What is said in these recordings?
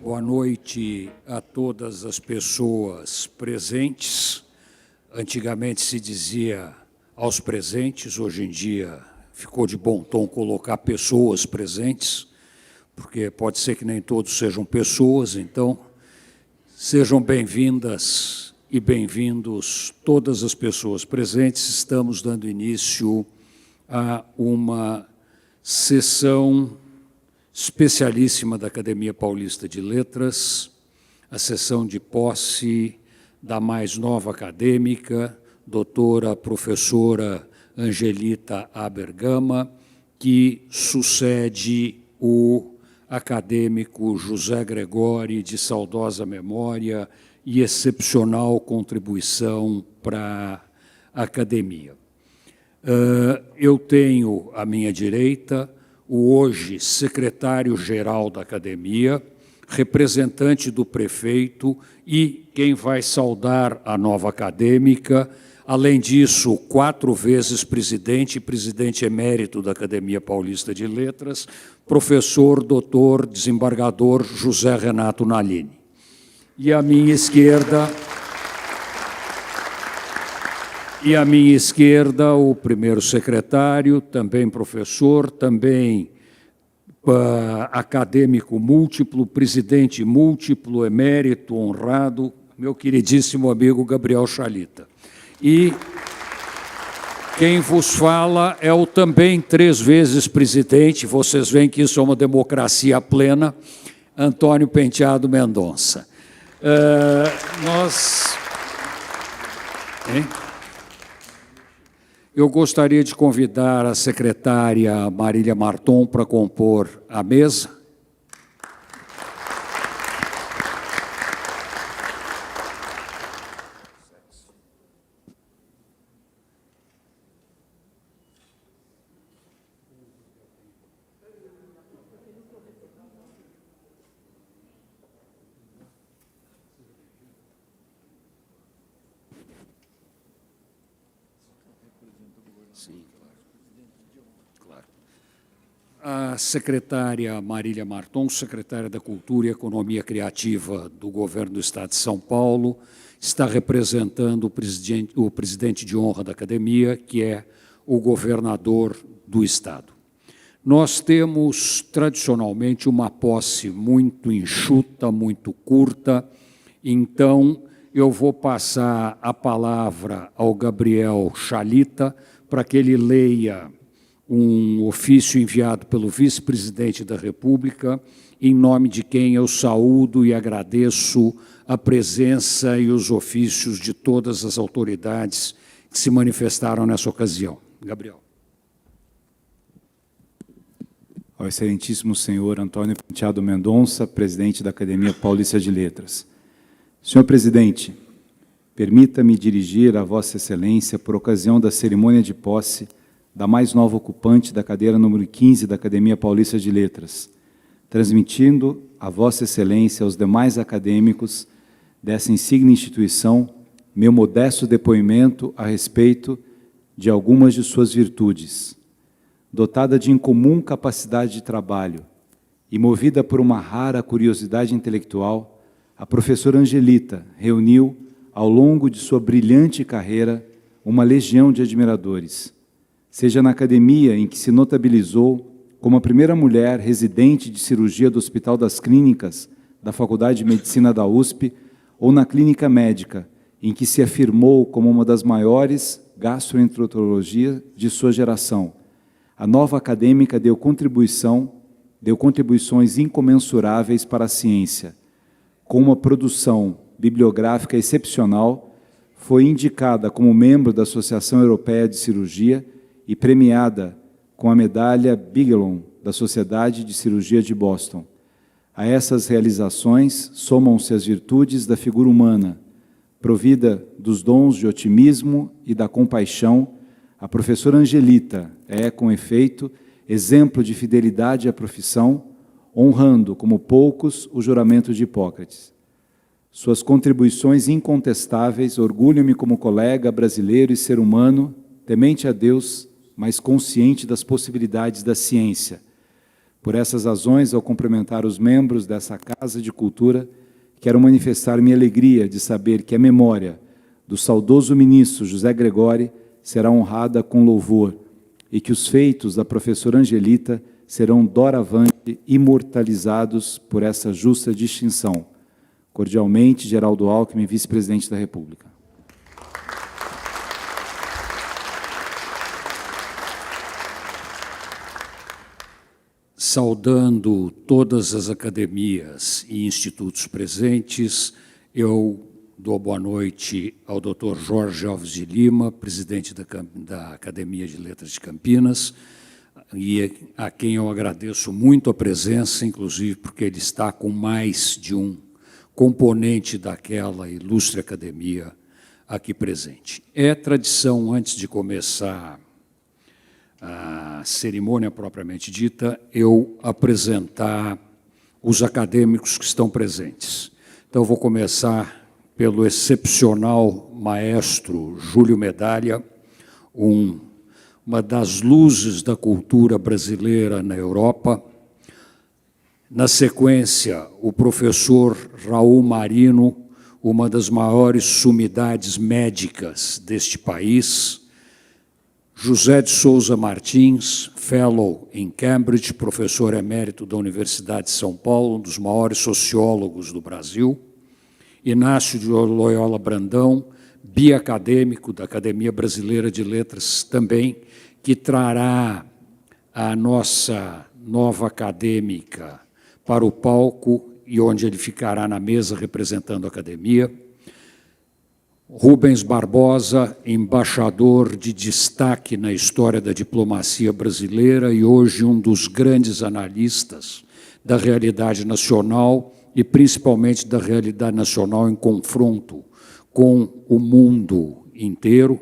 Boa noite a todas as pessoas presentes. Antigamente se dizia aos presentes, hoje em dia ficou de bom tom colocar pessoas presentes, porque pode ser que nem todos sejam pessoas, então sejam bem-vindas e bem-vindos todas as pessoas presentes. Estamos dando início a uma sessão especialíssima da Academia Paulista de Letras, a sessão de posse da mais nova acadêmica, doutora professora Angelita Abergama, que sucede o acadêmico José Gregori, de saudosa memória e excepcional contribuição para a academia. Eu tenho à minha direita o hoje secretário-geral da academia, representante do prefeito e quem vai saudar a nova acadêmica, além disso, 4 vezes presidente e presidente emérito da Academia Paulista de Letras, professor, doutor, desembargador José Renato Nalini. E à minha esquerda... o primeiro secretário, também professor, também acadêmico múltiplo, presidente múltiplo, emérito, honrado, meu queridíssimo amigo Gabriel Chalita. E quem vos fala é o também 3 vezes presidente, vocês veem que isso é uma democracia plena, Antônio Penteado Mendonça. Eu gostaria de convidar a secretária Marília Marton para compor a mesa. Sim, claro. A secretária Marília Marton, secretária da Cultura e Economia Criativa do Governo do Estado de São Paulo, está representando o presidente de honra da academia, que é o governador do Estado. Nós temos, tradicionalmente, uma posse muito enxuta, muito curta, então eu vou passar a palavra ao Gabriel Chalita, para que ele leia um ofício enviado pelo vice-presidente da República, em nome de quem eu saúdo e agradeço a presença e os ofícios de todas as autoridades que se manifestaram nessa ocasião. Gabriel. Ao excelentíssimo senhor Antônio Penteado Mendonça, presidente da Academia Paulista de Letras. Senhor presidente, permita-me dirigir a Vossa Excelência por ocasião da cerimônia de posse da mais nova ocupante da cadeira número 15 da Academia Paulista de Letras, transmitindo a Vossa Excelência e aos demais acadêmicos dessa insigne instituição meu modesto depoimento a respeito de algumas de suas virtudes. Dotada de incomum capacidade de trabalho e movida por uma rara curiosidade intelectual, a professora Angelita reuniu ao longo de sua brilhante carreira, uma legião de admiradores, seja na academia em que se notabilizou como a primeira mulher residente de cirurgia do Hospital das Clínicas da Faculdade de Medicina da USP, ou na clínica médica, em que se afirmou como uma das maiores gastroenterologias de sua geração. A nova acadêmica deu contribuições incomensuráveis para a ciência, com uma produção bibliográfica excepcional, foi indicada como membro da Associação Europeia de Cirurgia e premiada com a medalha Bigelow da Sociedade de Cirurgia de Boston. A essas realizações somam-se as virtudes da figura humana, provida dos dons de otimismo e da compaixão. A professora Angelita é, com efeito, exemplo de fidelidade à profissão, honrando, como poucos, o juramento de Hipócrates. Suas contribuições incontestáveis orgulham-me como colega brasileiro e ser humano, temente a Deus, mas consciente das possibilidades da ciência. Por essas razões, ao cumprimentar os membros dessa Casa de Cultura, quero manifestar minha alegria de saber que a memória do saudoso ministro José Gregori será honrada com louvor e que os feitos da professora Angelita serão doravante imortalizados por essa justa distinção. Cordialmente, Geraldo Alckmin, vice-presidente da República. Saudando todas as academias e institutos presentes, eu dou boa noite ao Dr. Jorge Alves de Lima, presidente da Academia de Letras de Campinas, e a quem eu agradeço muito a presença, inclusive porque ele está com mais de um componente daquela ilustre academia aqui presente. É tradição, antes de começar a cerimônia propriamente dita, eu apresentar os acadêmicos que estão presentes. Então, eu vou começar pelo excepcional maestro Júlio Medalha, uma das luzes da cultura brasileira na Europa. Na sequência, o professor Raul Marino, uma das maiores sumidades médicas deste país. José de Souza Martins, fellow em Cambridge, professor emérito da Universidade de São Paulo, um dos maiores sociólogos do Brasil. Inácio de Loyola Brandão, biacadêmico da Academia Brasileira de Letras também, que trará a nossa nova acadêmica para o palco e onde ele ficará na mesa representando a academia. Rubens Barbosa, embaixador de destaque na história da diplomacia brasileira e hoje um dos grandes analistas da realidade nacional e principalmente da realidade nacional em confronto com o mundo inteiro.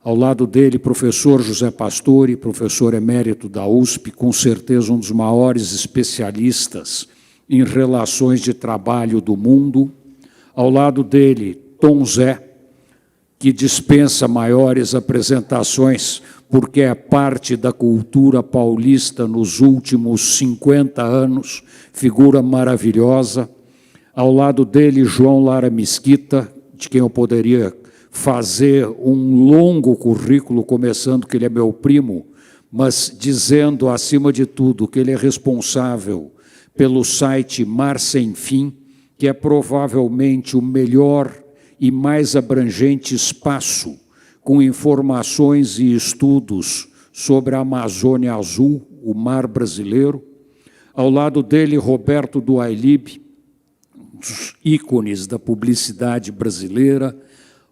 Ao lado dele, professor José Pastore, professor emérito da USP, com certeza um dos maiores especialistas em relações de trabalho do mundo. Ao lado dele, Tom Zé, que dispensa maiores apresentações, porque é parte da cultura paulista nos últimos 50 anos, figura maravilhosa. Ao lado dele, João Lara Mesquita, de quem eu poderia fazer um longo currículo, começando que ele é meu primo, mas dizendo, acima de tudo, que ele é responsável pelo site Mar Sem Fim, que é provavelmente o melhor e mais abrangente espaço com informações e estudos sobre a Amazônia Azul, o mar brasileiro. Ao lado dele, Roberto Duailib, um dos ícones da publicidade brasileira,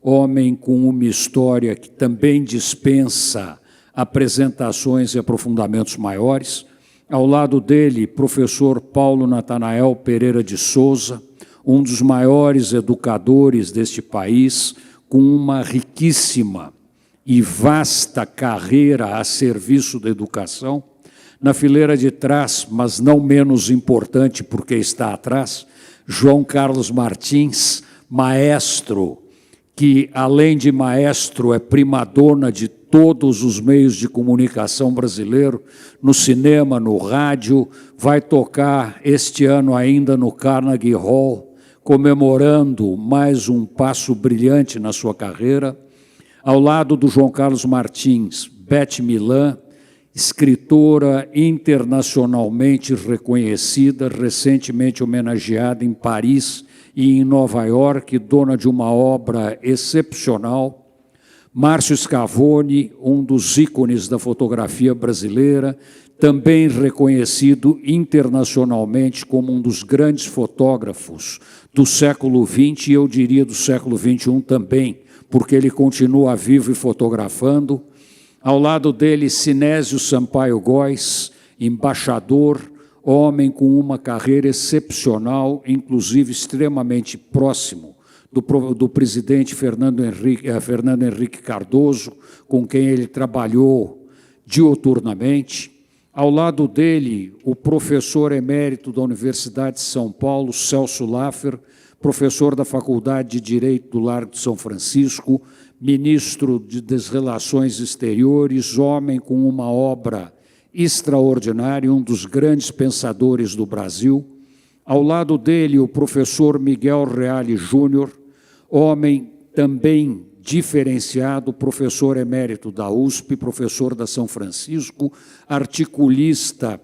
homem com uma história que também dispensa apresentações e aprofundamentos maiores. Ao lado dele, professor Paulo Natanael Pereira de Souza, um dos maiores educadores deste país, com uma riquíssima e vasta carreira a serviço da educação. Na fileira de trás, mas não menos importante porque está atrás, João Carlos Martins, maestro, que, além de maestro, é primadona de todos os meios de comunicação brasileiro, no cinema, no rádio, vai tocar este ano ainda no Carnegie Hall, comemorando mais um passo brilhante na sua carreira. Ao lado do João Carlos Martins, Beth Milan, escritora internacionalmente reconhecida, recentemente homenageada em Paris e em Nova York, dona de uma obra excepcional. Márcio Scavone, um dos ícones da fotografia brasileira, também reconhecido internacionalmente como um dos grandes fotógrafos do século XX, e eu diria do século XXI também, porque ele continua vivo e fotografando. Ao lado dele, Sinésio Sampaio Góes, embaixador, homem com uma carreira excepcional, inclusive extremamente próximo do presidente Fernando Henrique Cardoso, com quem ele trabalhou diuturnamente. Ao lado dele, o professor emérito da Universidade de São Paulo, Celso Laffer, professor da Faculdade de Direito do Largo de São Francisco, ministro das Relações Exteriores, homem com uma obra extraordinário, um dos grandes pensadores do Brasil. Ao lado dele, o professor Miguel Reale Júnior, homem também diferenciado, professor emérito da USP, professor da São Francisco, articulista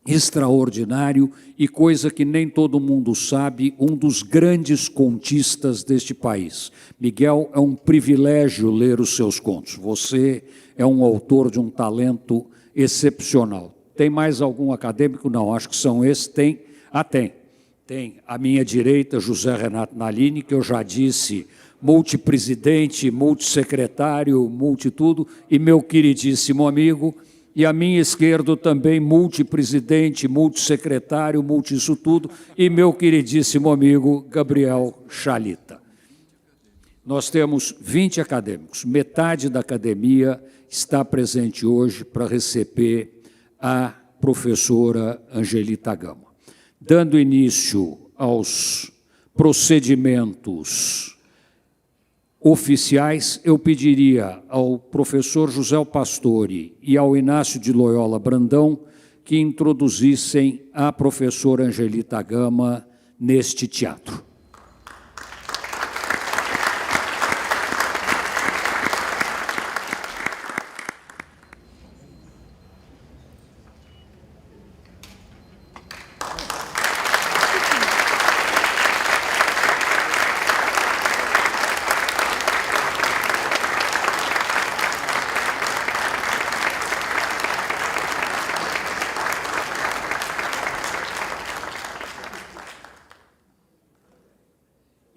extraordinário e, coisa que nem todo mundo sabe, um dos grandes contistas deste país. Miguel, é um privilégio ler os seus contos. Você é um autor de um talento excepcional. Tem mais algum acadêmico? Não, acho que são esses. Tem? Tem. Tem à minha direita José Renato Nalini, que eu já disse, multipresidente, multissecretário, multitudo, e meu queridíssimo amigo. E à minha esquerda também multipresidente, multissecretário, multisso tudo, e meu queridíssimo amigo Gabriel Chalita. Nós temos 20 acadêmicos, metade da academia está presente hoje para receber a professora Angelita Gama. Dando início aos procedimentos oficiais, eu pediria ao professor José Pastore e ao Inácio de Loyola Brandão que introduzissem a professora Angelita Gama neste teatro.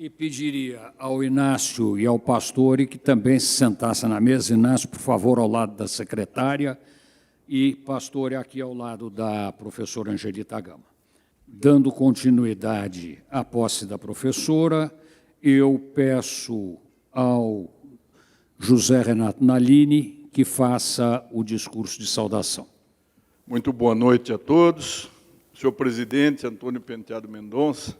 E pediria ao Inácio e ao Pastore que também se sentassem na mesa. Inácio, por favor, ao lado da secretária, e Pastore aqui ao lado da professora Angelita Gama. Dando continuidade à posse da professora, eu peço ao José Renato Nalini que faça o discurso de saudação. Muito boa noite a todos. Senhor presidente Antônio Penteado Mendonça,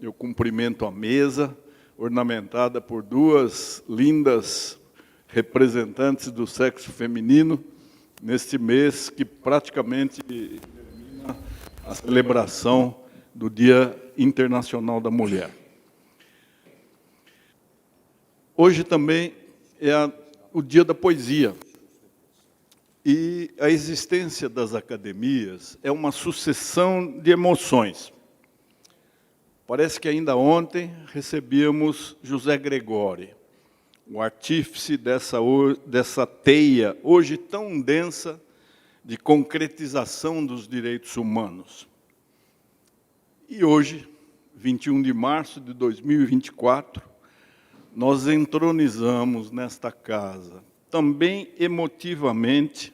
eu cumprimento a mesa, ornamentada por duas lindas representantes do sexo feminino, neste mês que praticamente termina a celebração do Dia Internacional da Mulher. Hoje também é o Dia da Poesia. E a existência das academias é uma sucessão de emoções. Parece que ainda ontem recebíamos José Gregori, o artífice dessa teia, hoje tão densa, de concretização dos direitos humanos. E hoje, 21 de março de 2024, nós entronizamos nesta casa, também emotivamente,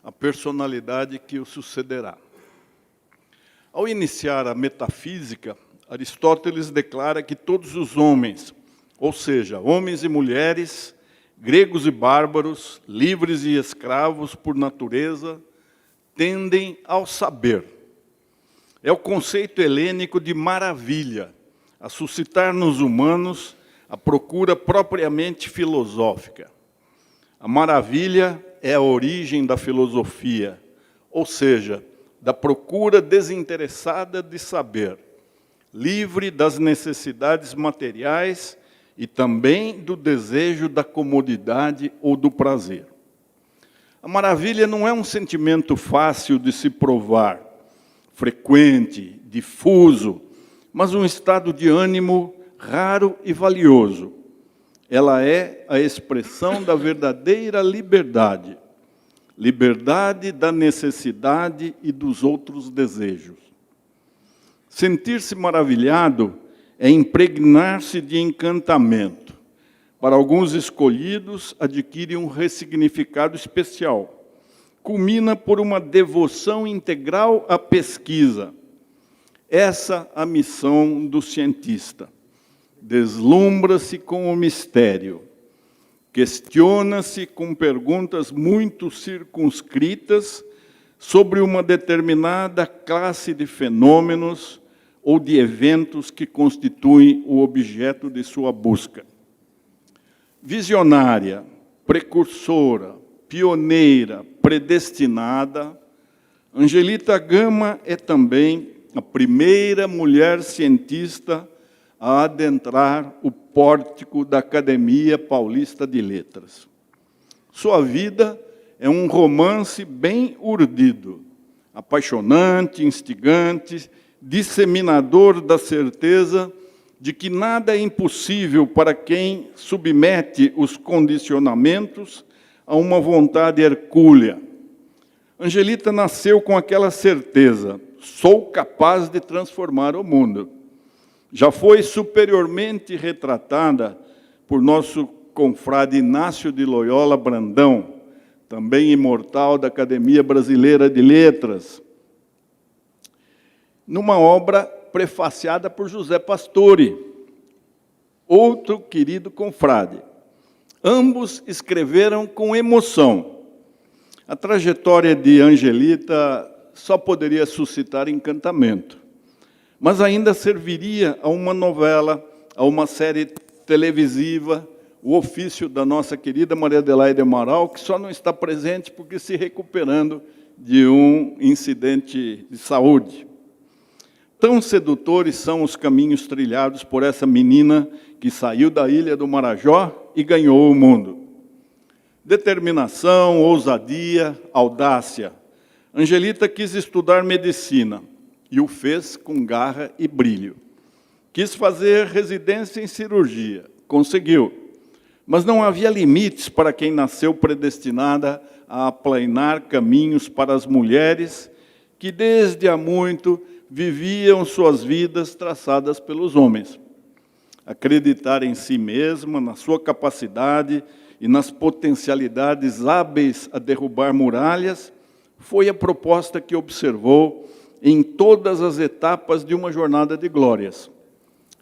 a personalidade que o sucederá. Ao iniciar a metafísica, Aristóteles declara que todos os homens, ou seja, homens e mulheres, gregos e bárbaros, livres e escravos por natureza, tendem ao saber. É o conceito helênico de maravilha, a suscitar nos humanos a procura propriamente filosófica. A maravilha é a origem da filosofia, ou seja, da procura desinteressada de saber, livre das necessidades materiais e também do desejo da comodidade ou do prazer. A maravilha não é um sentimento fácil de se provar, frequente, difuso, mas um estado de ânimo raro e valioso. Ela é a expressão da verdadeira liberdade, liberdade da necessidade e dos outros desejos. Sentir-se maravilhado é impregnar-se de encantamento. Para alguns escolhidos, adquire um ressignificado especial. Culmina por uma devoção integral à pesquisa. Essa a missão do cientista. Deslumbra-se com o mistério. Questiona-se com perguntas muito circunscritas sobre uma determinada classe de fenômenos ou de eventos que constituem o objeto de sua busca. Visionária, precursora, pioneira, predestinada, Angelita Gama é também a primeira mulher cientista a adentrar o pórtico da Academia Paulista de Letras. Sua vida é um romance bem urdido, apaixonante, instigante, disseminador da certeza de que nada é impossível para quem submete os condicionamentos a uma vontade hercúlea. Angelita nasceu com aquela certeza: sou capaz de transformar o mundo. Já foi superiormente retratada por nosso confrade Inácio de Loyola Brandão, também imortal da Academia Brasileira de Letras, numa obra prefaciada por José Pastore, outro querido confrade. Ambos escreveram com emoção. A trajetória de Angelita só poderia suscitar encantamento, mas ainda serviria a uma novela, a uma série televisiva, o ofício da nossa querida Maria Adelaide Amaral, que só não está presente porque se recuperando de um incidente de saúde. Tão sedutores são os caminhos trilhados por essa menina que saiu da ilha do Marajó e ganhou o mundo. Determinação, ousadia, audácia. Angelita quis estudar medicina e o fez com garra e brilho. Quis fazer residência em cirurgia, conseguiu. Mas não havia limites para quem nasceu predestinada a aplainar caminhos para as mulheres que desde há muito viviam suas vidas traçadas pelos homens. Acreditar em si mesma, na sua capacidade e nas potencialidades hábeis a derrubar muralhas, foi a proposta que observou em todas as etapas de uma jornada de glórias.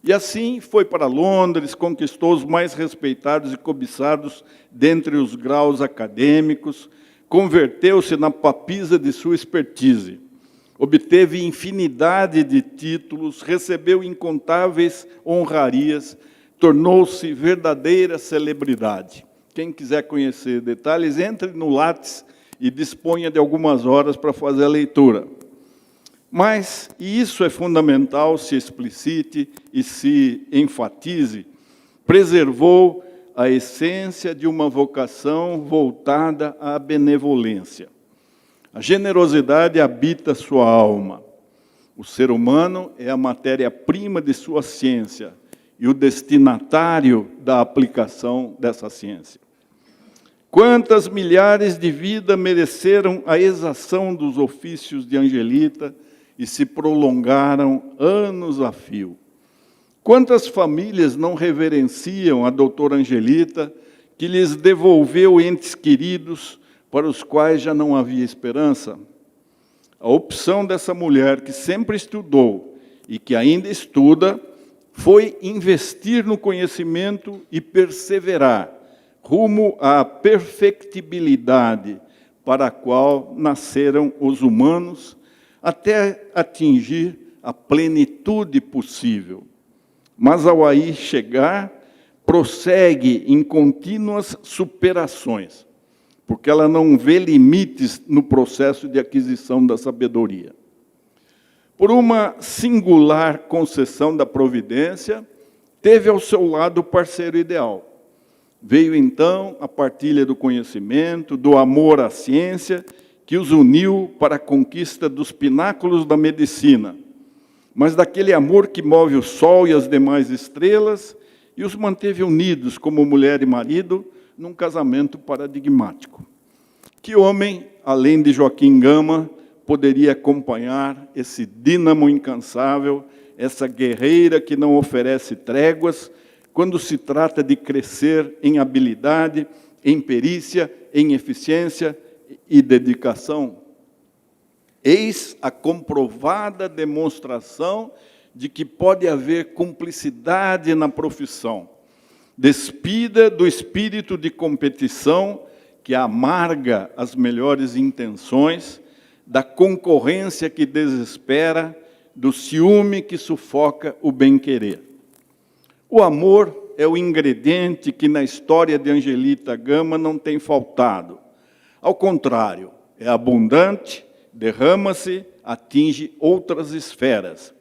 E assim foi para Londres, conquistou os mais respeitados e cobiçados dentre os graus acadêmicos, converteu-se na papisa de sua expertise, obteve infinidade de títulos, recebeu incontáveis honrarias, tornou-se verdadeira celebridade. Quem quiser conhecer detalhes, entre no Lattes e disponha de algumas horas para fazer a leitura. Mas, e isso é fundamental, se explicite e se enfatize, preservou a essência de uma vocação voltada à benevolência. A generosidade habita sua alma. O ser humano é a matéria-prima de sua ciência e o destinatário da aplicação dessa ciência. Quantas milhares de vidas mereceram a exação dos ofícios de Angelita e se prolongaram anos a fio? Quantas famílias não reverenciam a doutora Angelita, que lhes devolveu entes queridos para os quais já não havia esperança? A opção dessa mulher, que sempre estudou e que ainda estuda, foi investir no conhecimento e perseverar, rumo à perfectibilidade para a qual nasceram os humanos, até atingir a plenitude possível. Mas, ao aí chegar, prossegue em contínuas superações, porque ela não vê limites no processo de aquisição da sabedoria. Por uma singular concessão da providência, teve ao seu lado o parceiro ideal. Veio, então, a partilha do conhecimento, do amor à ciência, que os uniu para a conquista dos pináculos da medicina, mas daquele amor que move o sol e as demais estrelas e os manteve unidos como mulher e marido num casamento paradigmático. Que homem, além de Joaquim Gama, poderia acompanhar esse dínamo incansável, essa guerreira que não oferece tréguas, quando se trata de crescer em habilidade, em perícia, em eficiência e dedicação? Eis a comprovada demonstração de que pode haver cumplicidade na profissão, despida do espírito de competição que amarga as melhores intenções, da concorrência que desespera, do ciúme que sufoca o bem-querer. O amor é o ingrediente que na história de Angelita Gama não tem faltado. Ao contrário, é abundante, derrama-se, atinge outras esferas.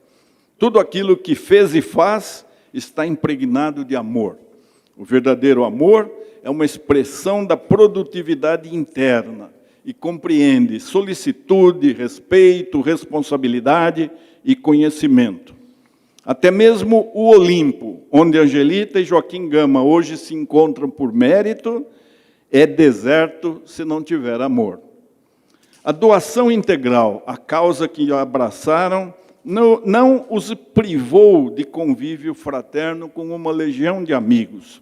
Tudo aquilo que fez e faz está impregnado de amor. O verdadeiro amor é uma expressão da produtividade interna e compreende solicitude, respeito, responsabilidade e conhecimento. Até mesmo o Olimpo, onde Angelita e Joaquim Gama hoje se encontram por mérito, é deserto se não tiver amor. A doação integral, a causa que abraçaram, não os privou de convívio fraterno com uma legião de amigos.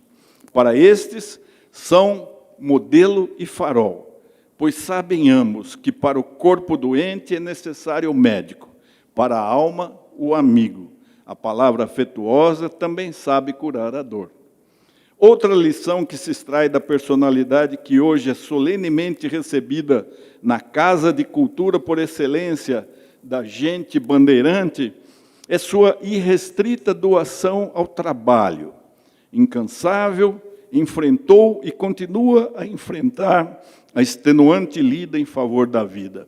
Para estes, são modelo e farol, pois sabem ambos que para o corpo doente é necessário o médico, para a alma, o amigo. A palavra afetuosa também sabe curar a dor. Outra lição que se extrai da personalidade que hoje é solenemente recebida na Casa de Cultura por excelência da gente bandeirante é sua irrestrita doação ao trabalho. Incansável, enfrentou e continua a enfrentar a extenuante lida em favor da vida.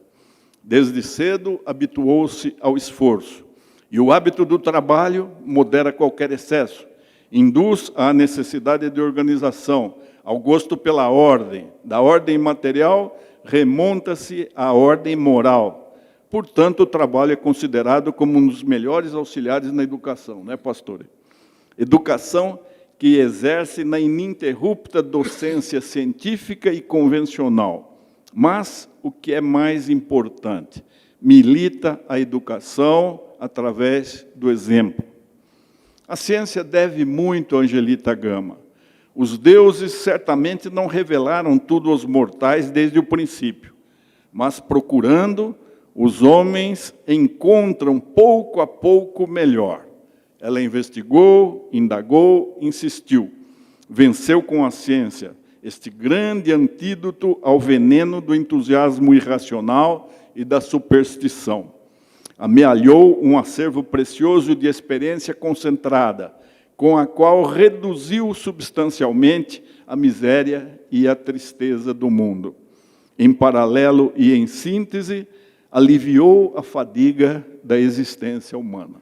Desde cedo, habituou-se ao esforço. E o hábito do trabalho modera qualquer excesso, induz à necessidade de organização, ao gosto pela ordem. Da ordem material, remonta-se à ordem moral. Portanto, o trabalho é considerado como um dos melhores auxiliares na educação, não é, pastor? Educação que exerce na ininterrupta docência científica e convencional. Mas, o que é mais importante, milita a educação através do exemplo. A ciência deve muito a Angelita Gama. Os deuses certamente não revelaram tudo aos mortais desde o princípio, mas procurando, os homens encontram pouco a pouco melhor. Ela investigou, indagou, insistiu. Venceu com a ciência este grande antídoto ao veneno do entusiasmo irracional e da superstição. Amealhou um acervo precioso de experiência concentrada, com a qual reduziu substancialmente a miséria e a tristeza do mundo. Em paralelo e em síntese, aliviou a fadiga da existência humana.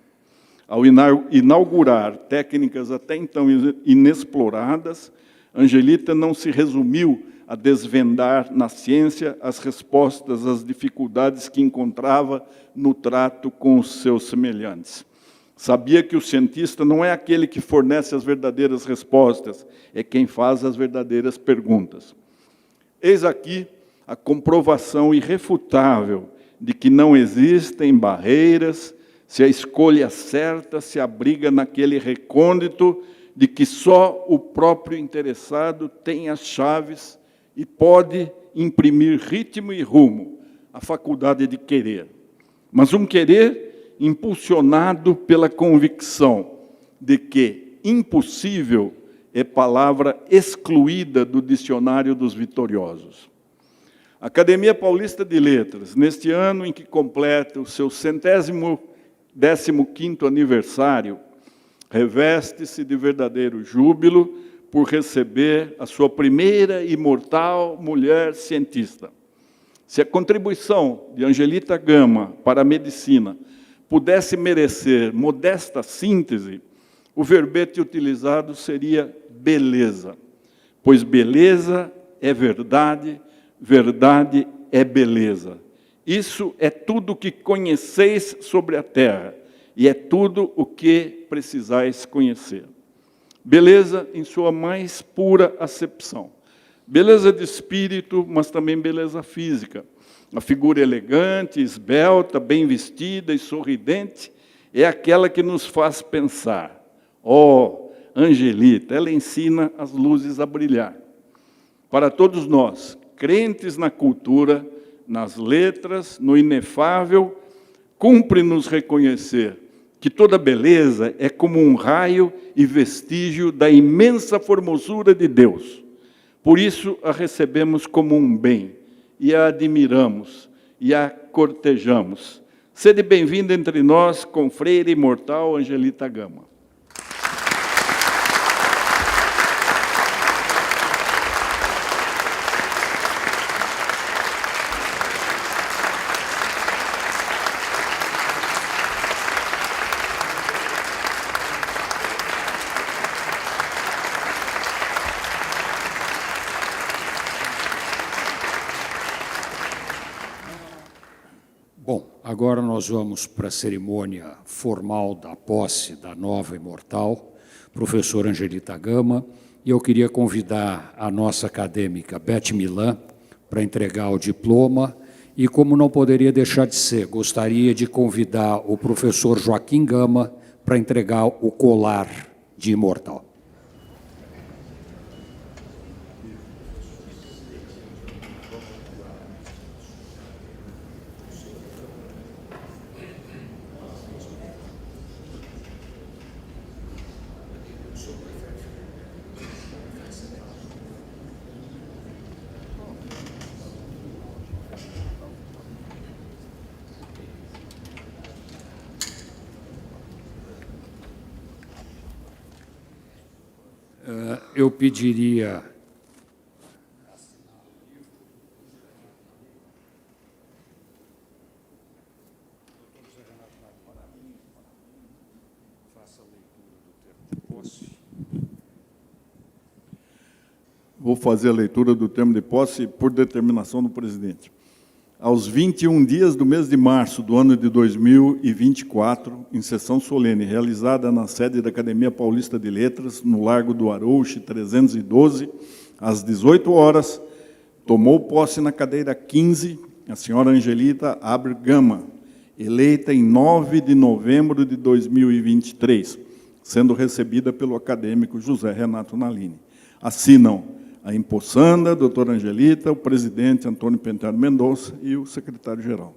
Ao inaugurar técnicas até então inexploradas, Angelita não se resumiu a desvendar na ciência as respostas às dificuldades que encontrava no trato com os seus semelhantes. Sabia que o cientista não é aquele que fornece as verdadeiras respostas, é quem faz as verdadeiras perguntas. Eis aqui a comprovação irrefutável de que não existem barreiras, se a escolha certa se abriga naquele recôndito de que só o próprio interessado tem as chaves e pode imprimir ritmo e rumo, a faculdade de querer. Mas um querer impulsionado pela convicção de que impossível é palavra excluída do dicionário dos vitoriosos. A Academia Paulista de Letras, neste ano em que completa o seu 115º aniversário, reveste-se de verdadeiro júbilo por receber a sua primeira imortal mulher cientista. Se a contribuição de Angelita Gama para a medicina pudesse merecer modesta síntese, o verbete utilizado seria beleza, pois beleza é verdade, verdade é beleza. Isso é tudo o que conheceis sobre a terra, e é tudo o que precisais conhecer. Beleza em sua mais pura acepção. Beleza de espírito, mas também beleza física. A figura elegante, esbelta, bem vestida e sorridente é aquela que nos faz pensar. Oh, Angelita, ela ensina as luzes a brilhar. Para todos nós, crentes na cultura, nas letras, no inefável, cumpre-nos reconhecer que toda beleza é como um raio e vestígio da imensa formosura de Deus. Por isso a recebemos como um bem, e a admiramos, e a cortejamos. Sede bem-vinda entre nós, confreira imortal Angelita Gama. Agora nós vamos para a cerimônia formal da posse da nova imortal, professora Angelita Gama, e eu queria convidar a nossa acadêmica Beth Milan para entregar o diploma, e como não poderia deixar de ser, gostaria de convidar o professor Joaquim Gama para entregar o colar de imortal. Eu pediria Vou fazer a leitura do termo de posse por determinação do presidente. Aos 21 dias do mês de março do ano de 2024, em sessão solene realizada na sede da Academia Paulista de Letras, no Largo do Arouche, 312, às 18 horas, tomou posse na cadeira 15 a senhora Angelita Abre Gama, eleita em 9 de novembro de 2023, sendo recebida pelo acadêmico José Renato Nalini. Assinam a empossanda, doutora Angelita, o presidente Antônio Penteado Mendonça e o secretário-geral.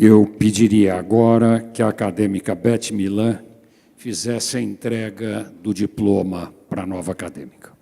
Eu pediria agora que a acadêmica Beth Milan fizesse a entrega do diploma para a nova acadêmica.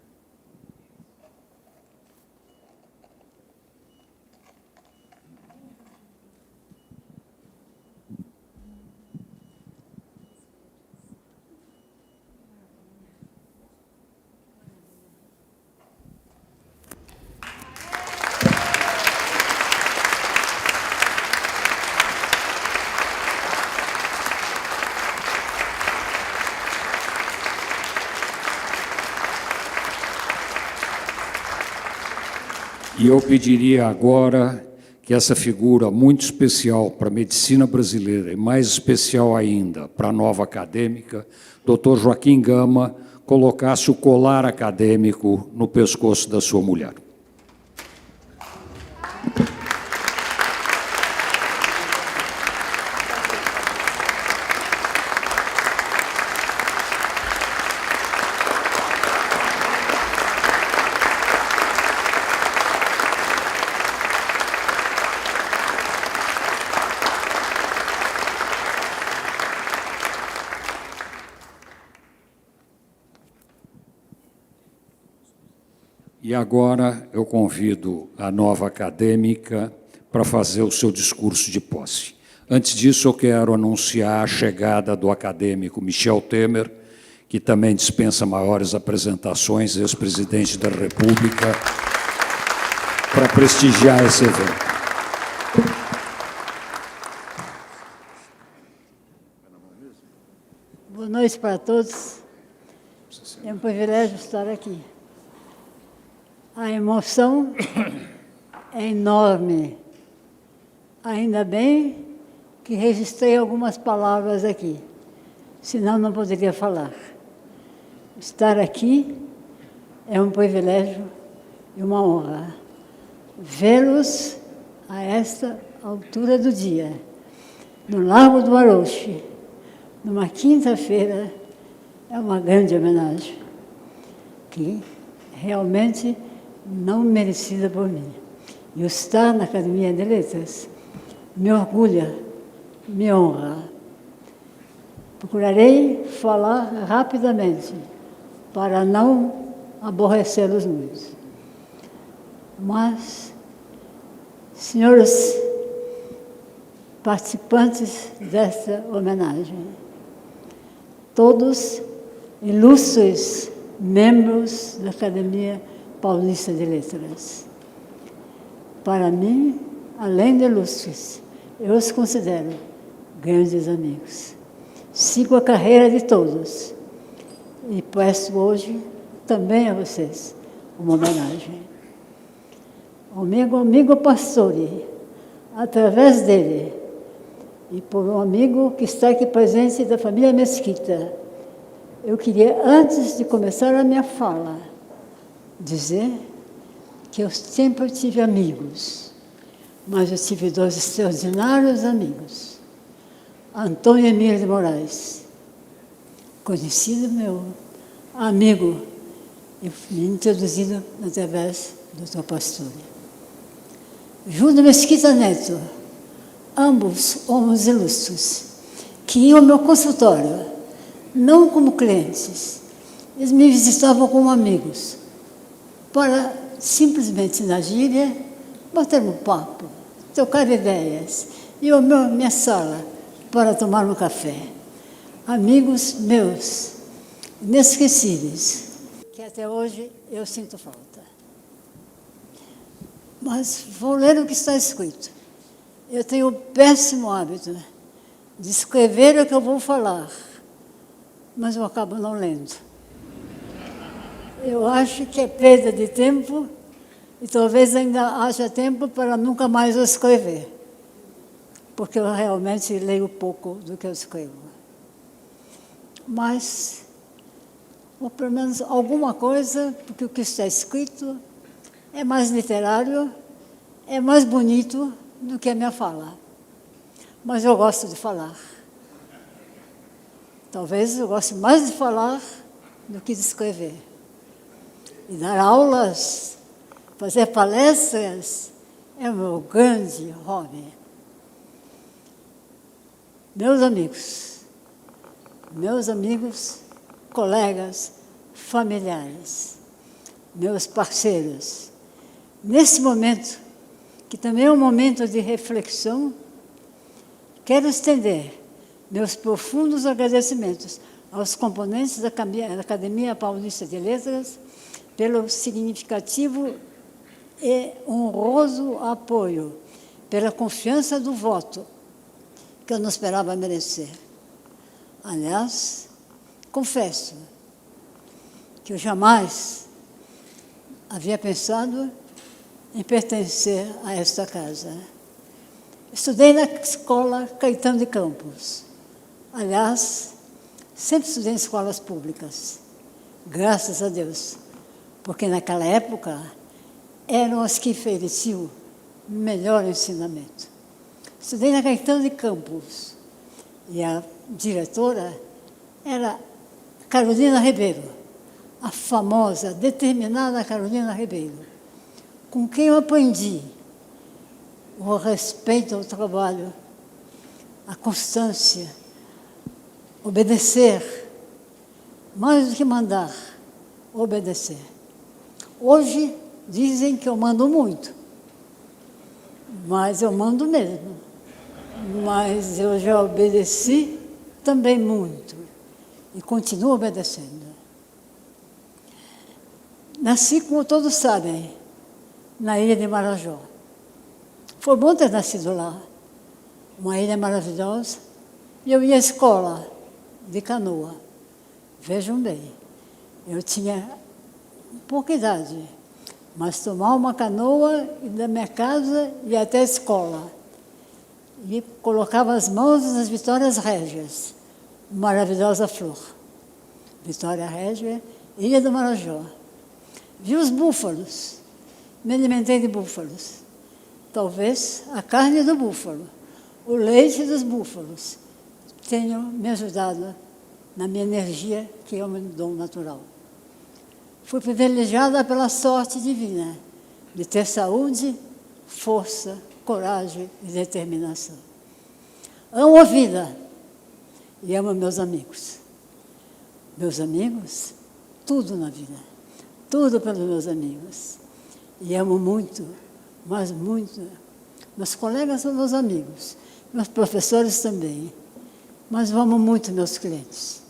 E eu pediria agora que essa figura muito especial para a medicina brasileira, e mais especial ainda para a nova acadêmica, Dr. Joaquim Gama, colocasse o colar acadêmico no pescoço da sua mulher. E agora eu convido a nova acadêmica para fazer o seu discurso de posse. Antes disso, eu quero anunciar a chegada do acadêmico Michel Temer, que também dispensa maiores apresentações, ex-presidente da República, para prestigiar esse evento. Boa noite para todos. É um privilégio estar aqui. A emoção é enorme. Ainda bem que registrei algumas palavras aqui, senão não poderia falar. Estar aqui é um privilégio e uma honra. Vê-los a esta altura do dia, no Largo do Arouche, numa quinta-feira, é uma grande homenagem, que realmente não merecida por mim. E o estar na Academia de Letras me orgulha, me honra. Procurarei falar rapidamente, para não aborrecê-los muito. Mas, senhores participantes desta homenagem, todos ilustres membros da Academia Paulista de Letras, para mim, além de ilustres, eu os considero grandes amigos. Sigo a carreira de todos e presto hoje também a vocês uma homenagem. Ao meu amigo Pastore, através dele, e por um amigo que está aqui presente da família Mesquita, eu queria, antes de começar a minha fala, dizer que eu sempre tive amigos, mas eu tive dois extraordinários amigos. Antônio Emílio de Moraes, conhecido meu amigo, e me introduzido através do Dr. Pastore. Júlio Mesquita Neto, ambos homens ilustres, que iam ao meu consultório, não como clientes, eles me visitavam como amigos, para simplesmente, na gíria, bater um papo, trocar ideias, e a minha sala para tomar um café. Amigos meus, inesquecíveis, que até hoje eu sinto falta. Mas vou ler o que está escrito. Eu tenho o péssimo hábito de escrever o que eu vou falar, mas eu acabo não lendo. Eu acho que é perda de tempo e talvez ainda haja tempo para nunca mais eu escrever, porque eu realmente leio pouco do que eu escrevo. Mas, ou pelo menos alguma coisa, porque o que está escrito é mais literário, é mais bonito do que a minha fala. Mas eu gosto de falar. Talvez eu goste mais de falar do que de escrever. E dar aulas, fazer palestras, é o meu grande hobby. Meus amigos, colegas, familiares, meus parceiros, nesse momento, que também é um momento de reflexão, quero estender meus profundos agradecimentos aos componentes da Academia Paulista de Letras pelo significativo e honroso apoio, pela confiança do voto, que eu não esperava merecer. Aliás, confesso que eu jamais havia pensado em pertencer a esta casa. Estudei na escola Caetano de Campos. Aliás, sempre estudei em escolas públicas, graças a Deus, porque naquela época eram as que ofereciam melhor ensinamento. Estudei na Caetano de Campos e a diretora era Carolina Ribeiro, a famosa, determinada Carolina Ribeiro, com quem eu aprendi o respeito ao trabalho, a constância, obedecer, mais do que mandar, obedecer. Hoje dizem que eu mando muito, mas eu mando mesmo. Mas eu já obedeci também muito e continuo obedecendo. Nasci, como todos sabem, na ilha de Marajó. Foi bom ter nascido lá, uma ilha maravilhosa, e eu ia à escola de canoa. Vejam bem, eu tinha pouca idade, mas tomar uma canoa da minha casa e até a escola. E colocava as mãos nas Vitórias Régias, maravilhosa flor. Vitória Régia, Ilha do Marajó. Vi os búfalos, me alimentei de búfalos. Talvez a carne do búfalo, o leite dos búfalos, tenham me ajudado na minha energia, que é um dom natural. Fui privilegiada pela sorte divina de ter saúde força, coragem e determinação. Amo a vida e amo meus amigos. Meus amigos, tudo na vida, tudo pelos meus amigos. E amo muito, mas muito. Meus colegas são meus amigos, meus professores também. Mas eu amo muito meus clientes.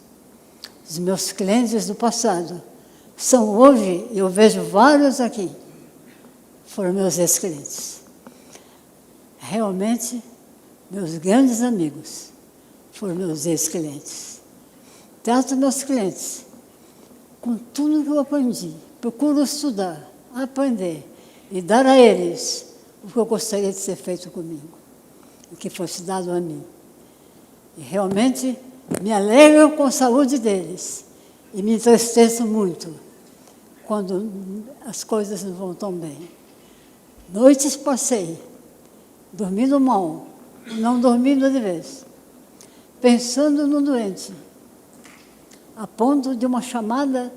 Os meus clientes do passado são hoje, eu vejo vários aqui, foram meus ex-clientes. Realmente, meus grandes amigos foram meus ex-clientes. Trato meus clientes com tudo que eu aprendi. Procuro estudar, aprender e dar a eles o que eu gostaria de ser feito comigo, o que fosse dado a mim. E realmente me alegro com a saúde deles e me entristeço muito quando as coisas não vão tão bem. Noites passei dormindo mal, não dormindo de vez, pensando no doente, a ponto de uma chamada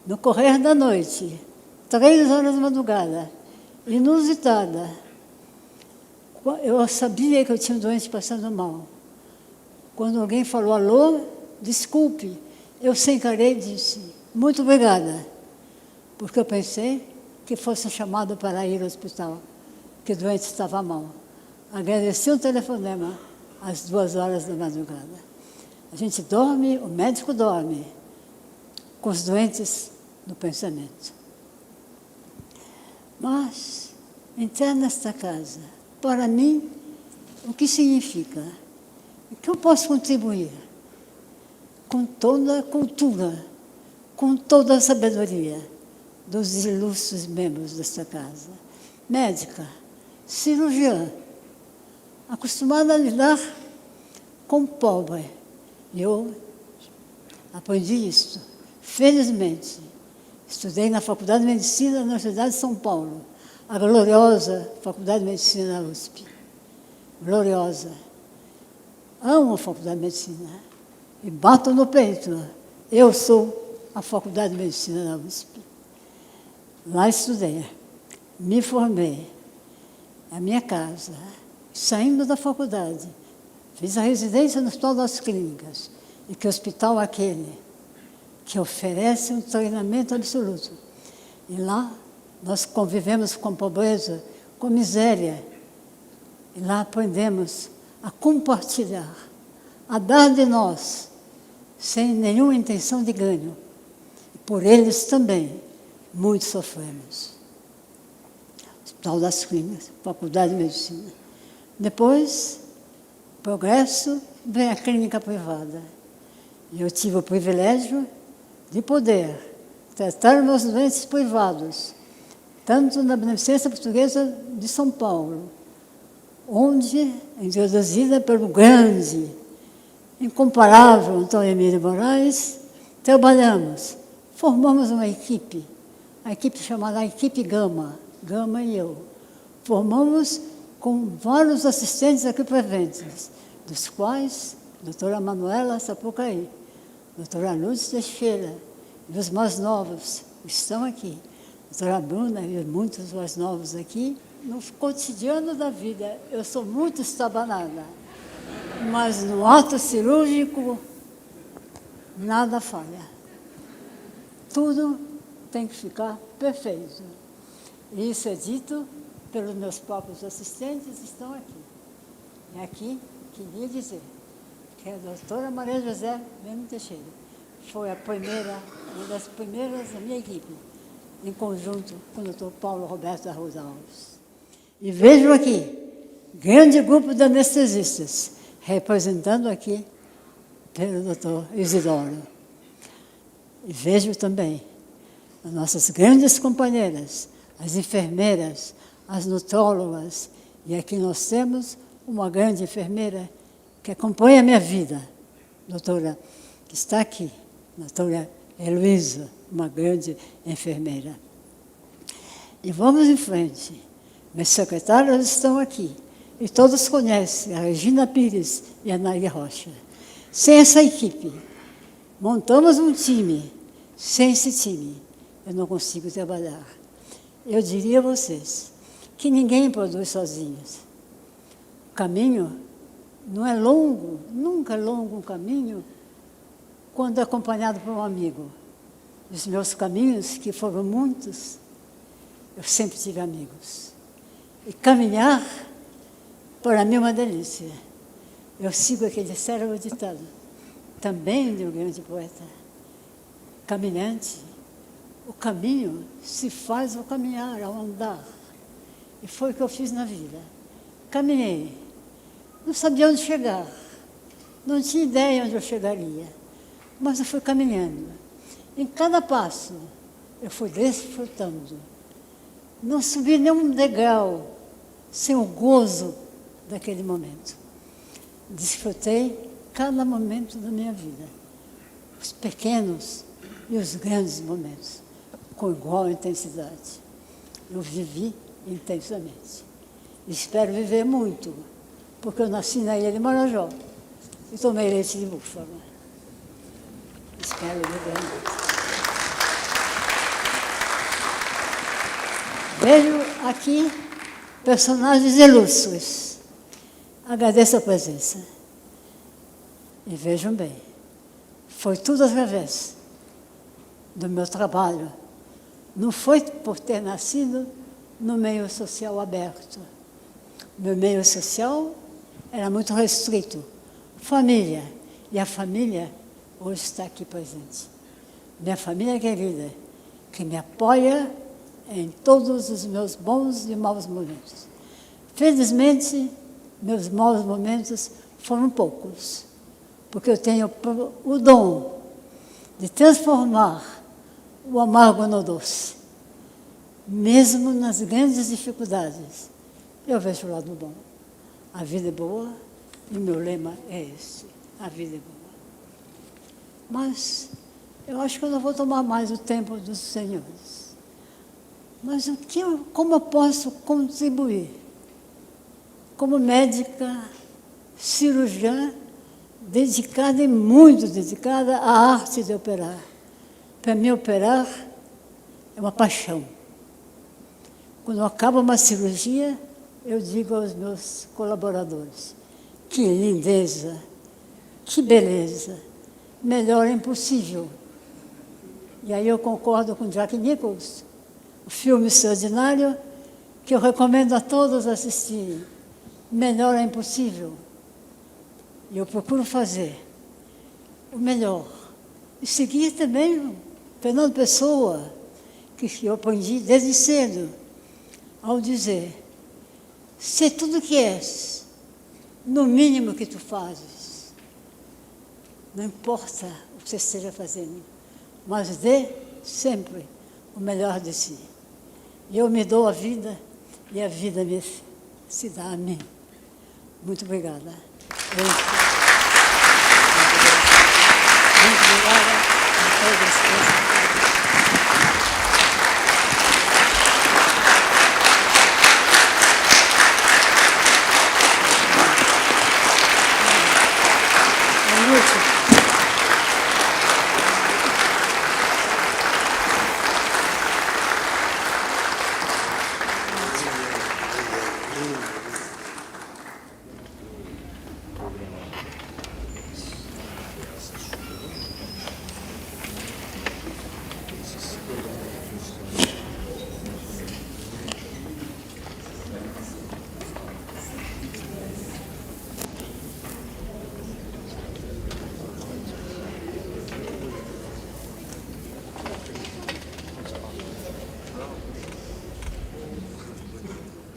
no correr da noite, 3 horas da madrugada, inusitada. Eu sabia que eu tinha um doente passando mal. Quando alguém falou, alô, desculpe, eu sem querer disse, muito obrigada, porque eu pensei que fosse chamado para ir ao hospital, que o doente estava mal. Agradeci o telefonema às 2 horas da madrugada. A gente dorme, o médico dorme, com os doentes no pensamento. Mas, entrar nesta casa, para mim, o que significa? O que eu posso contribuir? Com toda a cultura, com toda a sabedoria dos ilustres membros desta casa. Médica, cirurgiã, acostumada a lidar com o pobre. Eu aprendi isso, felizmente. Estudei na Faculdade de Medicina da Universidade de São Paulo, a gloriosa Faculdade de Medicina da USP. Gloriosa. Amo a Faculdade de Medicina e bato no peito. Eu sou a Faculdade de Medicina da USP. Lá estudei, me formei, a minha casa, saindo da faculdade, fiz a residência no Hospital das Clínicas, e que hospital aquele que oferece um treinamento absoluto. E lá nós convivemos com pobreza, com miséria, e lá aprendemos a compartilhar, a dar de nós, sem nenhuma intenção de ganho. E por eles também, muito sofremos. Hospital das Clínicas, Faculdade de Medicina. Depois, progresso, vem a clínica privada. E eu tive o privilégio de poder tratar meus doentes privados, tanto na Beneficência Portuguesa de São Paulo, onde, introduzida pelo grande, incomparável Antônio Emílio Moraes, trabalhamos, formamos uma equipe, a equipe chamada Equipe Gama, Gama e eu. Formamos com vários assistentes aqui presentes, dos quais a doutora Manuela Sapucaí, a doutora Lourdes Teixeira, e os mais novos estão aqui, a doutora Bruna e muitos mais novos aqui. No cotidiano da vida, eu sou muito estabanada, mas no ato cirúrgico, nada falha. Tudo tem que ficar perfeito. E isso é dito pelos meus próprios assistentes, estão aqui. E aqui, queria dizer que a doutora Maria José Leme Teixeira foi uma das primeiras da minha equipe, em conjunto com o doutor Paulo Roberto Arruda Alves. E vejo aqui, grande grupo de anestesistas, representando aqui pelo doutor Isidoro. E vejo também as nossas grandes companheiras, as enfermeiras, as nutrólogas, e aqui nós temos uma grande enfermeira que acompanha a minha vida, doutora, que está aqui, doutora Heloísa, uma grande enfermeira. E vamos em frente. Meus secretários estão aqui, e todos conhecem a Regina Pires e a Nair Rocha. Sem essa equipe, montamos um time. Sem esse time, eu não consigo trabalhar. Eu diria a vocês que ninguém produz sozinho. O caminho não é longo, nunca é longo um caminho, quando é acompanhado por um amigo. Os meus caminhos, que foram muitos, eu sempre tive amigos. E caminhar, para mim, é uma delícia. Eu sigo aquele célebre ditado, também de um grande poeta. Caminhante, o caminho se faz ao caminhar, ao andar. E foi o que eu fiz na vida. Caminhei. Não sabia onde chegar. Não tinha ideia onde eu chegaria. Mas eu fui caminhando. Em cada passo, eu fui desfrutando. Não subi nenhum degrau sem o gozo daquele momento. Desfrutei cada momento da minha vida. Os pequenos e os grandes momentos, com igual intensidade. Eu vivi intensamente. Espero viver muito, porque eu nasci na Ilha de Marajó e tomei leite de búfalo. Espero viver muito. Vejo aqui personagens ilustres. Agradeço a presença. E vejam bem, foi tudo através do meu trabalho. Não foi por ter nascido no meio social aberto. Meu meio social era muito restrito. Família. E a família hoje está aqui presente. Minha família querida, que me apoia em todos os meus bons e maus momentos. Felizmente, meus maus momentos foram poucos, porque eu tenho o dom de transformar o amargo no doce. Mesmo nas grandes dificuldades, eu vejo o lado bom. A vida é boa e o meu lema é esse: a vida é boa. Mas eu acho que eu não vou tomar mais o tempo dos senhores. Mas como eu posso contribuir? Como médica, cirurgiã, dedicada e muito dedicada à arte de operar. Para mim, operar é uma paixão. Quando acaba uma cirurgia, eu digo aos meus colaboradores: que lindeza, que beleza, melhor é impossível. E aí eu concordo com Jack Nicholson, o filme extraordinário que eu recomendo a todos assistirem. Melhor é impossível. E eu procuro fazer o melhor. E seguir também Fernando Pessoa, que eu aprendi desde cedo, ao dizer: se tudo que és, no mínimo que tu fazes, não importa o que você esteja fazendo, mas dê sempre o melhor de si. E eu me dou a vida e a vida se dá a mim. Muito obrigada. Muito obrigada a todos.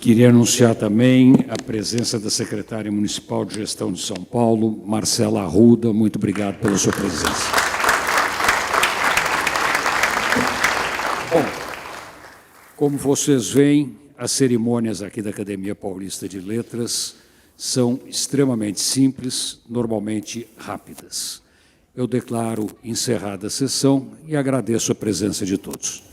Queria anunciar também a presença da secretária municipal de gestão de São Paulo, Marcela Arruda. Muito obrigado pela sua presença. Bom, como vocês veem, as cerimônias aqui da Academia Paulista de Letras são extremamente simples, normalmente rápidas. Eu declaro encerrada a sessão e agradeço a presença de todos.